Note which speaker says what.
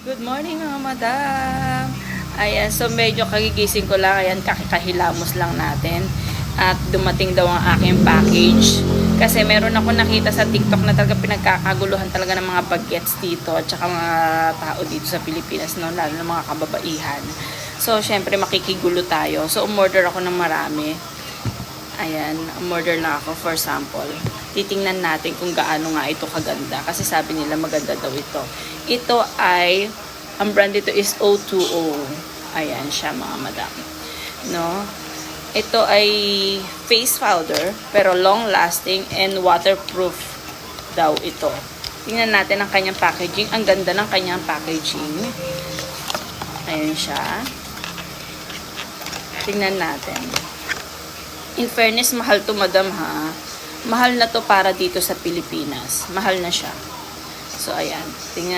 Speaker 1: Good morning mga madam! Ayan, so medyo kagigising ko lang. Ayan, kakahilamos lang natin. At dumating daw ang aking package. Kasi meron ako nakita sa TikTok na talaga pinagkakaguluhan talaga ng mga bagets dito. At saka mga tao dito sa Pilipinas, no? Lalo ng mga kababaihan. So, syempre makikigulo tayo. So, umorder ako ng marami. Ayan, umorder na ako for sample. Titingnan natin kung gaano nga ito kaganda. Kasi sabi nila maganda daw ito. Ito ay, ang brand dito is O2O. Ayan siya mga madam. No? Ito ay face powder, pero long lasting and waterproof daw ito. Tingnan natin ang kanyang packaging. Ang ganda ng kanyang packaging. Ayan siya. Tingnan natin. In fairness, mahal to madam ha. Mahal na to para dito sa Pilipinas. Mahal na siya. So, ayan. Tingnan